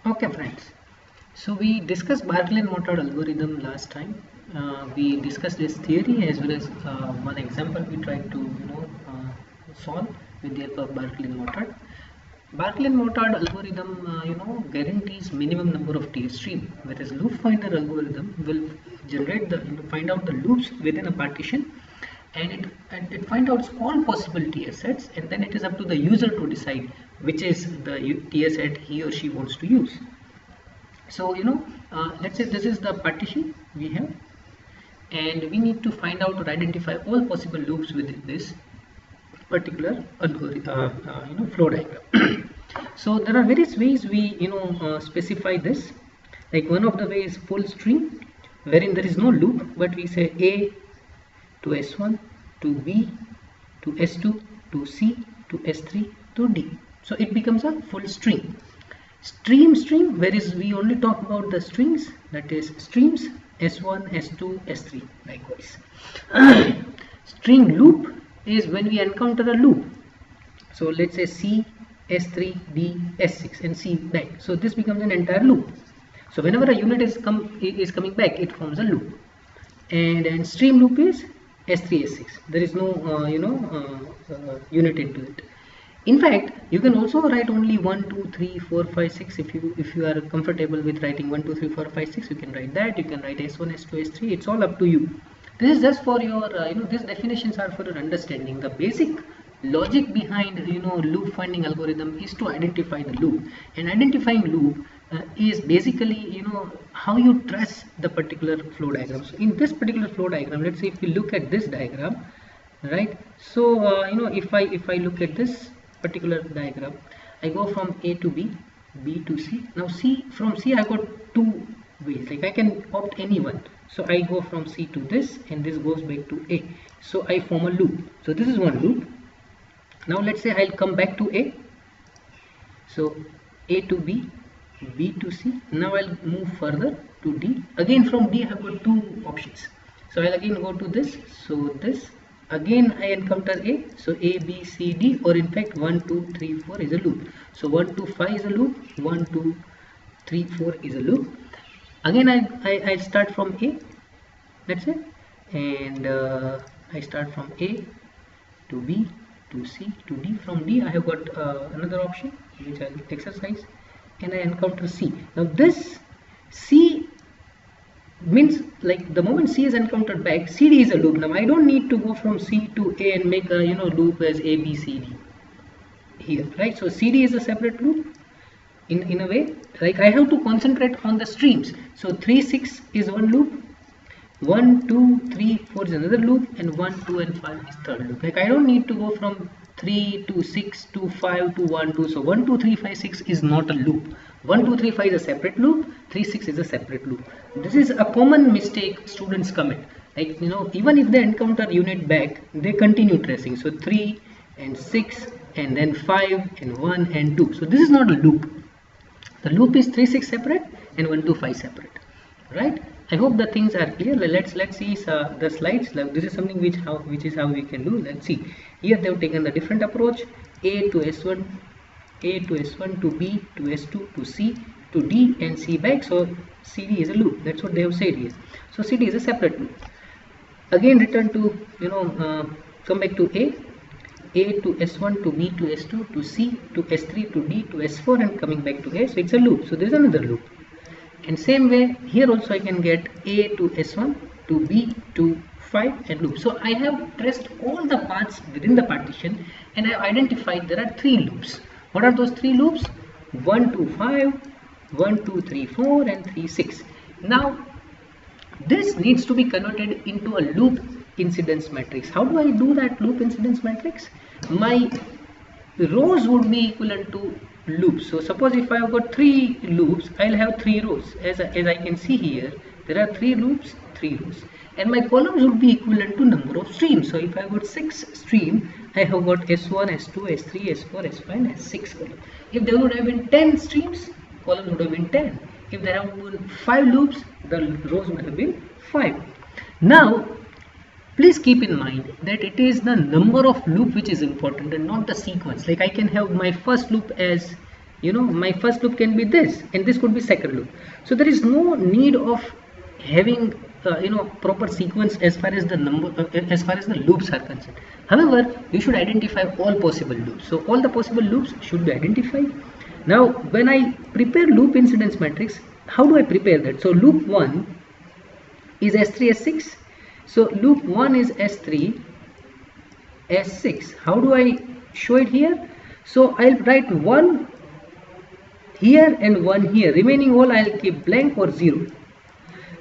Okay, friends. So we discussed Barkley-Mottard algorithm last time. We discussed this theory as well as one example we tried to solve with the help of Barkley-Mottard. Barkley-Mottard algorithm guarantees minimum number of TF stream, whereas loop finder algorithm will generate the find out the loops within a partition, and it find out all possible TS sets, and then it is up to the user to decide which is the TS set he or she wants to use. So let's say this is the partition we have, and we need to find out or identify all possible loops within this particular algorithm, flow diagram. So there are various ways we specify this. Like one of the ways is full string, wherein there is no loop, but we say A to S1 to B to S2 to C to S3 to D. So it becomes a full string. String, whereas we only talk about the strings, that is streams S1, S2, S3 likewise. String loop is when we encounter a loop. So let's say C, S3, D, S6 and C back. So this becomes an entire loop. So whenever a unit is coming back, it forms a loop. And stream loop is S3, S6. There is no unit into it. In fact, you can also write only 1, 2, 3, 4, 5, 6. If you are comfortable with writing 1, 2, 3, 4, 5, 6, you can write that. You can write S1, S2, S3. It's all up to you. This is just for your these definitions are for your understanding. The basic logic behind loop finding algorithm is to identify the loop, and identifying loop is basically how you trace the particular flow diagram. So in this particular flow diagram, let's say if you look at this diagram, right? So if I look at this particular diagram, I go from A to B, B to C. Now from C I got two ways, like I can opt any one. So I go from C to this, and this goes back to A. So I form a loop. So this is one loop. Now let's say I'll come back to A. So A to B, B to C. Now I'll move further to D. Again from D I have got two options. So I'll again go to this. So this. Again I encounter A, so A, B, C, D, or in fact 1, 2, 3, 4 is a loop. So 1, 2, 5 is a loop, 1, 2, 3, 4 is a loop. Again I start from A, let's say, and I start from A to B to C to D. From D I have got another option which I'll exercise, and I encounter C. Now this C means, like, the moment C is encountered back, CD is a loop. Now I don't need to go from C to A and make a loop as A, B, C, D here, right? So CD is a separate loop in a way. Like I have to concentrate on the streams. So 3, 6 is one loop, 1, 2, 3, 4 is another loop, and 1, 2 and 5 is third loop. Like I don't need to go from 3 to 6 to 5 to 1, 2. So 1, 2, 3, 5, 6 is not a loop. 1, 2, 3, 5 is a separate loop, 3, 6 is a separate loop. This is a common mistake students commit. Like even if they encounter unit back, they continue tracing. So 3 and 6 and then 5 and 1 and 2. So this is not a loop. The loop is 3, 6 separate and 1, 2, 5 separate, right? I hope the things are clear. Let's see the slides. Like, this is something which is how we can do. Let's see. Here they have taken the different approach: A to S1, A to S1 to B to S2 to C to D and C back. So CD is a loop. That's what they have said here. So CD is a separate loop. Again return to come back to A to S1 to B to S2 to C to S3 to D to S4 and coming back to A. So it's a loop. So there is another loop. And same way here also I can get A to S1 to B to 5 and loop. So I have traced all the paths within the partition, and I have identified there are 3 loops. What are those 3 loops? 1, 2, 5, 1, 2, 3, 4 and 3, 6. Now this needs to be converted into a loop incidence matrix. How do I do that loop incidence matrix? My rows would be equivalent to loops. So suppose if I have got 3 loops, I'll have 3 rows. As I can see here, there are 3 loops, 3 rows, and my columns would be equivalent to number of streams. So if I have got 6 streams, I have got S1, S2, S3, S4, S5 and S6 column. If there would have been 10 streams, columns would have been 10. If there have been 5 loops, the rows would have been 5. Now please keep in mind that it is the number of loop which is important and not the sequence. Like I can have my first loop as my first loop can be this, and this could be second loop. So there is no need of having proper sequence as far as the loops are concerned. However, you should identify all possible loops. So all the possible loops should be identified. Now when I prepare loop incidence matrix, how do I prepare that? So loop 1 is S3 S6. So loop 1 is S3 S6. How do I show it here? So I'll write 1 here and 1 here. Remaining all I'll keep blank or 0.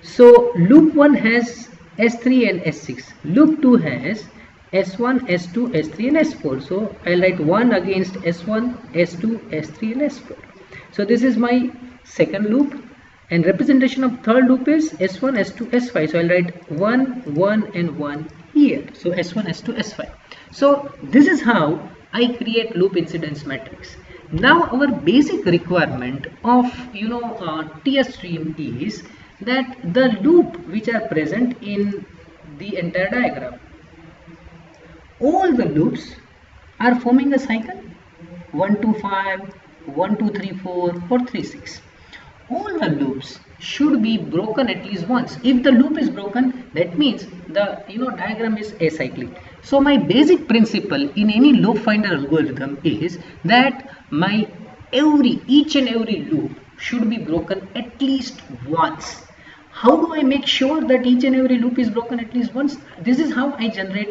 So loop 1 has S3 and S6. Loop 2 has S1, S2, S3 and S4. So I'll write 1 against S1, S2, S3 and S4. So this is my second loop, and representation of third loop is S1, S2, S5. So I'll write 1, 1 and 1 here. So S1, S2, S5. So this is how I create loop incidence matrix. Now our basic requirement of TS stream is that the loop which are present in the entire diagram, all the loops are forming a cycle 1 2 5, 1 2 3 4 or 3 6. All the loops should be broken at least once. If the loop is broken, that means the diagram is acyclic. So my basic principle in any loop finder algorithm is that each and every loop should be broken at least once. How do I make sure that each and every loop is broken at least once? This is how I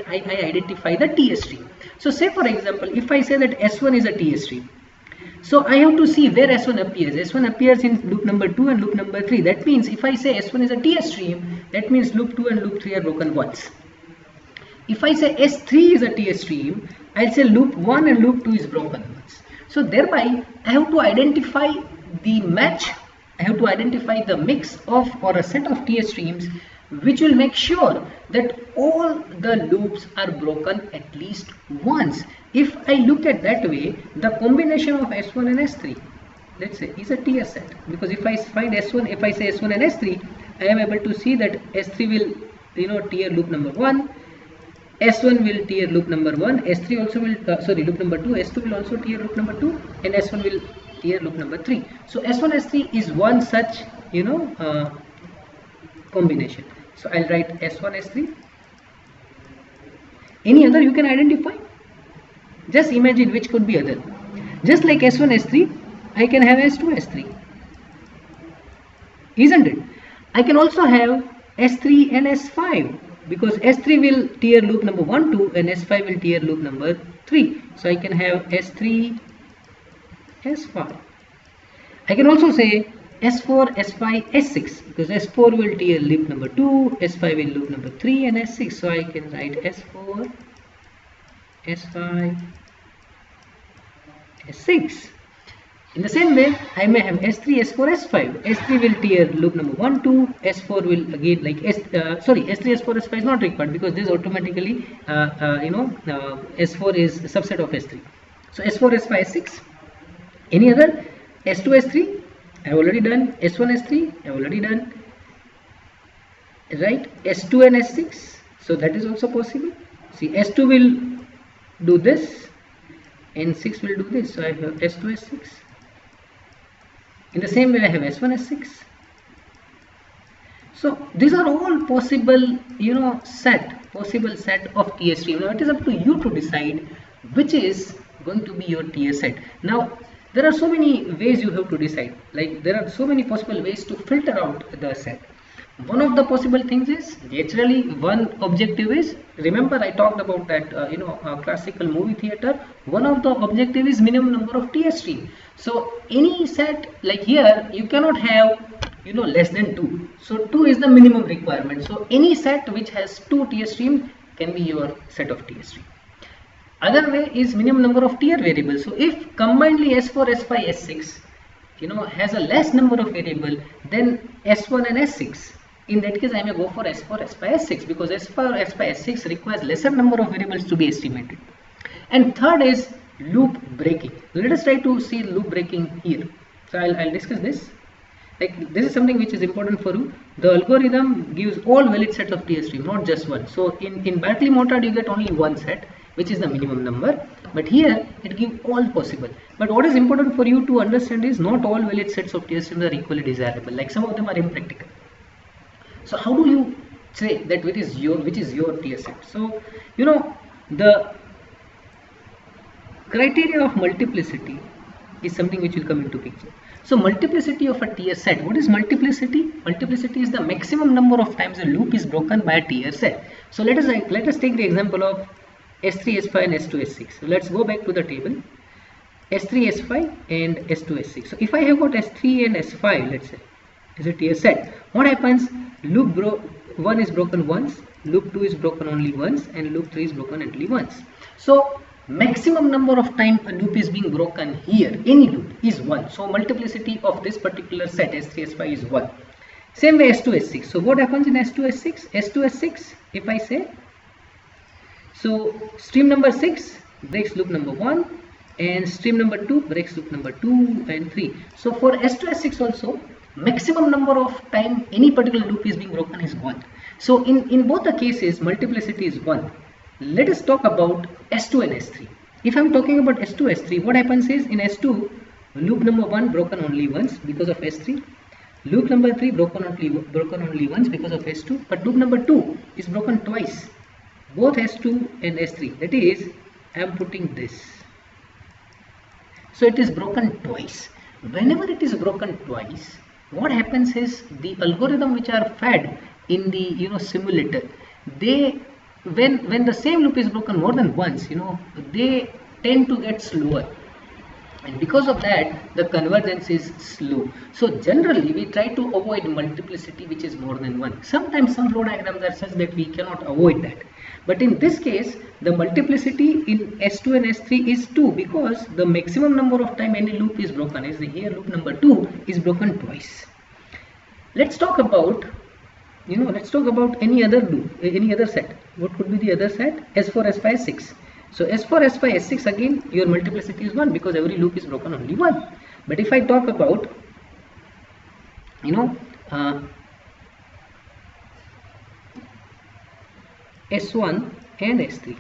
identify the TS stream. So say for example, if I say that S1 is a TS stream, so I have to see where S1 appears. S1 appears in loop number 2 and loop number 3. That means if I say S1 is a TS stream, that means loop 2 and loop 3 are broken once. If I say S3 is a TS stream, I'll say loop 1 and loop 2 is broken once. So thereby I have to identify the match, I have to identify the mix of or a set of TS streams which will make sure that all the loops are broken at least once. If I look at that way, the combination of S1 and S3, let's say, is a TS set, because if I find S1, if I say S1 and S3, I am able to see that S3 will tier loop number 1, S1 will tier loop number 1, S3 also will loop number 2, S2 will also tier loop number 2, and S1 will tier loop number 3. So S1 S3 is one such combination. So I'll write S1 S3. Any other you can identify? Just imagine which could be other. Just like S1 S3, I can have S2 S3, isn't it? I can also have S3 and S5, because S3 will tier loop number 1, 2 and S5 will tier loop number 3. So I can have S3, S5. I can also say S4, S5, S6, because S4 will tier loop number 2, S5 will loop number 3 and S6. So I can write S4, S5, S6. In the same way, I may have S3, S4, S5. S3 will tier loop number 1, 2. S4 will again S3, S4, S5 is not required, because this automatically, S4 is a subset of S3. So S4, S5, S6. Any other? S2, S3, I have already done. S1, S3, I have already done. Right? S2 and S6. So that is also possible. See, S2 will do this, and 6 will do this. So I have S2, S6. In the same way, I have S1, S6. So these are all possible, possible set of TS stream. Now it is up to you to decide which is going to be your TS set. Now there are so many ways you have to decide. Like there are so many possible ways to filter out the set. One of the possible things is, naturally, one objective is, remember I talked about that classical movie theater. One of the objective is minimum number of TS stream. So any set, like here you cannot have less than 2. So 2 is the minimum requirement. So any set which has 2 TS stream can be your set of TS stream. Other way is minimum number of tier variables. So if combinedly S4, S5, S6 has a less number of variable than S1 and S6, in that case I may go for S4, S5, S6, because S4, S5, S6 requires lesser number of variables to be estimated. And third is loop breaking. Let us try to see loop breaking here. So I'll discuss this. Like this is something which is important for you. The algorithm gives all valid sets of TS stream, not just one. So in Berkeley Motard you get only one set, which is the minimum number. but here it gives all possible. But what is important for you to understand is not all valid sets of TS streams are equally desirable, like some of them are impractical. So how do you say that which is your TS set? So you know, the criteria of multiplicity is something which will come into picture. So multiplicity of a TS set. What is multiplicity? Multiplicity is the maximum number of times a loop is broken by a TS set. So let us take the example of S3, S5 and S2, S6. So let's go back to the table. S3, S5 and S2, S6. So if I have got S3 and S5, let's say, is a TS set. What happens? Loop 1 is broken once, loop 2 is broken only once, and loop 3 is broken only once. So maximum number of time a loop is being broken here, any loop, is 1. So multiplicity of this particular set S3, S5 is 1. Same way S2, S6. So what happens in S2, S6? S2, S6, if I say, so stream number 6 breaks loop number 1 and stream number 2 breaks loop number 2 and 3. So for S2, S6 also, maximum number of time any particular loop is being broken is 1. So in both the cases, multiplicity is 1. Let us talk about S2 and S3. If I am talking about S2, S3, what happens is in S2, loop number 1 broken only once because of S3. Loop number 3 broken only once because of S2. But loop number 2 is broken twice, both S2 and S3. That is, I am putting this. So it is broken twice. Whenever it is broken twice, what happens is the algorithm which are fed in the simulator, they when the same loop is broken more than once, they tend to get slower, and because of that the convergence is slow. So generally we try to avoid multiplicity which is more than 1. Sometimes some flow diagrams are such that we cannot avoid that, but in this case the multiplicity in S2 and S3 is 2 because the maximum number of time any loop is broken is here loop number 2 is broken twice. Let's talk about any other loop, any other set. What could be the other set? S4, S5, S6. So S4, S5, S6, again your multiplicity is 1 because every loop is broken only 1. But if I talk about S1 and S3,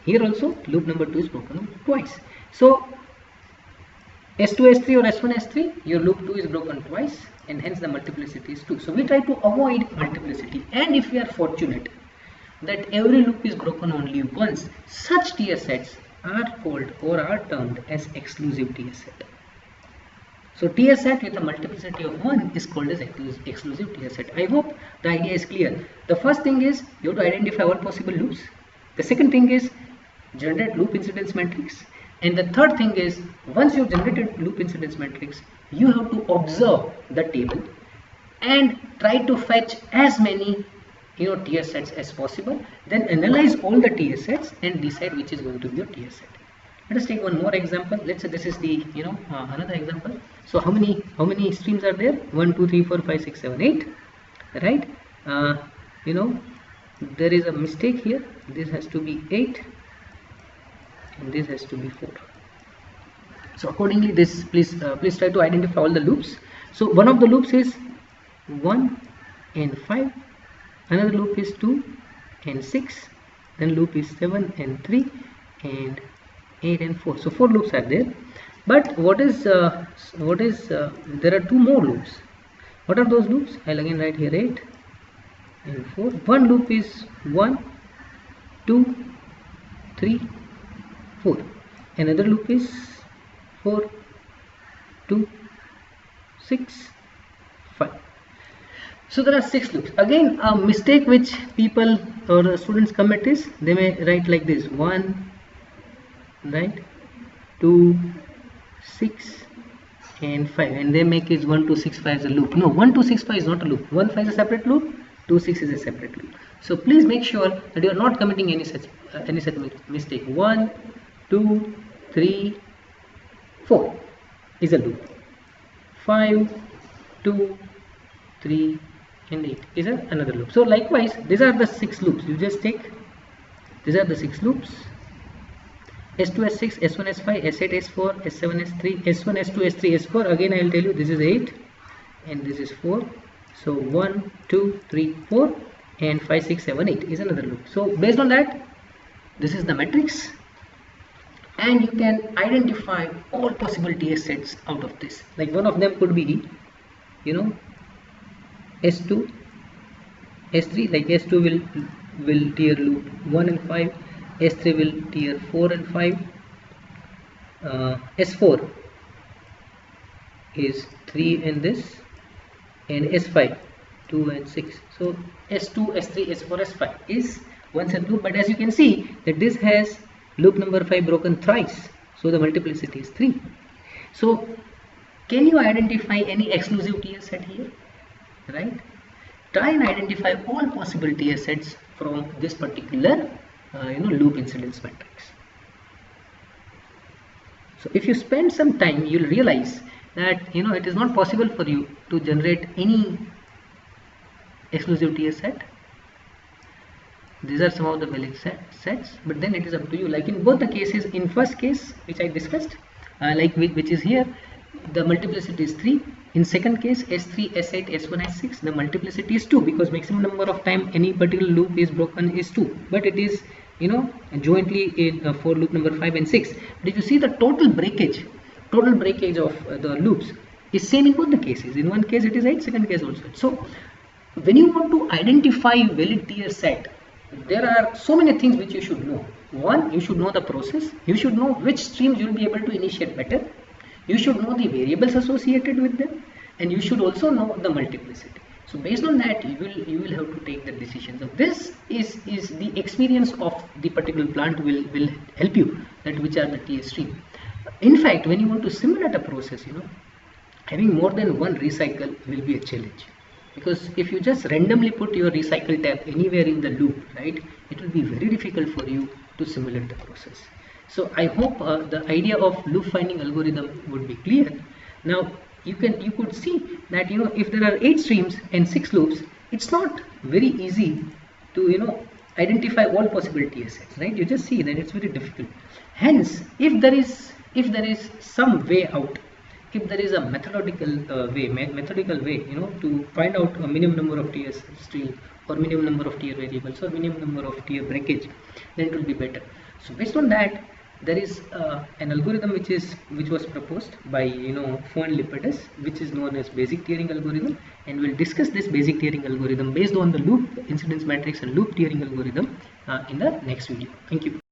here also loop number 2 is broken twice. So S2, S3 or S1, S3, your loop 2 is broken twice, and hence the multiplicity is 2. So we try to avoid multiplicity, and if we are fortunate that every loop is broken only once, such TS sets are called or are termed as exclusive TS set. So TS set with a multiplicity of 1 is called as exclusive TS set. I hope the idea is clear. The first thing is you have to identify all possible loops. The second thing is generate loop incidence matrix. And the third thing is, once you've generated loop incidence matrix, you have to observe the table and try to fetch as many TS sets as possible. Then analyze all the TS sets and decide which is going to be your TS set. Let us take one more example. Let's say this is the another example. So how many streams are there? 1, 2, 3, 4, 5, 6, 7, 8. Right? There is a mistake here. This has to be 8. And this has to be 4. So accordingly, this please try to identify all the loops. So one of the loops is 1 and 5, another loop is 2 and 6, then loop is 7 and 3, and 8 and 4. So 4 loops are there. But there are 2 more loops. What are those loops? I'll again write here 8 and 4. One loop is 1, 2, 3, 4. Another loop is 4, 2, 6, 5. So there are 6 loops. Again, a mistake which people or students commit is they may write like this: 1, right, 2, 6 and 5, and they make it 1, 2, 6, 5 as a loop. No, 1, 2, 6, 5 is not a loop. 1, 5 is a separate loop, 2, 6 is a separate loop. So please make sure that you are not committing any such mistake. 1, 2, 3, 4 is a loop. 5, 2, 3 and 8 is another loop. So likewise, these are the 6 loops. You just take, these are the 6 loops: S2, S6, S1, S5, S8, S4, S7, S3, S1, S2, S3, S4. Again I will tell you, this is 8 and this is 4. So 1, 2, 3, 4 and 5, 6, 7, 8 is another loop. So based on that, this is the matrix. and you can identify all possible TS sets out of this. Like one of them could be, you know, S2, S3. Like S2 will tier loop 1 and 5, S3 will tier 4 and 5, S4 is 3 and this, and S5 2 and 6. So S2, S3, S4, S5 is one set loop, but as you can see that this has loop number 5 broken thrice, so the multiplicity is 3. So can you identify any exclusive TS set here? Right? Try and identify all possible TS sets from this particular loop incidence matrix. So if you spend some time, you'll realize that it is not possible for you to generate any exclusive TS set. These are some of the valid sets, but then it is up to you. Like in both the cases, in first case which I discussed, which is here, the multiplicity is 3. In second case, S3, S8, S1, S6, the multiplicity is 2, because maximum number of time any particular loop is broken is 2, but it is jointly in for loop number 5 and 6. But if you see the total breakage of the loops is same in both the cases. In one case it is 8, second case also. So when you want to identify valid TS set, there are so many things which you should know. One, you should know the process. You should know which streams you will be able to initiate better. You should know the variables associated with them, and you should also know the multiplicity. So based on that, you will have to take the decisions. So this is the experience of the particular plant will help you that which are the TS stream. In fact, when you want to simulate a process, having more than one recycle will be a challenge. Because if you just randomly put your recycle tab anywhere in the loop, right, it will be very difficult for you to simulate the process. So I hope the idea of loop finding algorithm would be clear. Now you could see that if there are 8 streams and 6 loops, it's not very easy to identify all possible TS sets, right? You just see that it's very difficult. Hence, if there is some way out, if there is a methodical way, to find out a minimum number of TS stream or minimum number of tier variables or minimum number of tier breakage, then it will be better. So based on that, there is an algorithm which was proposed by Fou and Lepidus, which is known as basic tiering algorithm, and we'll discuss this basic tiering algorithm based on the loop incidence matrix and loop tiering algorithm in the next video. Thank you.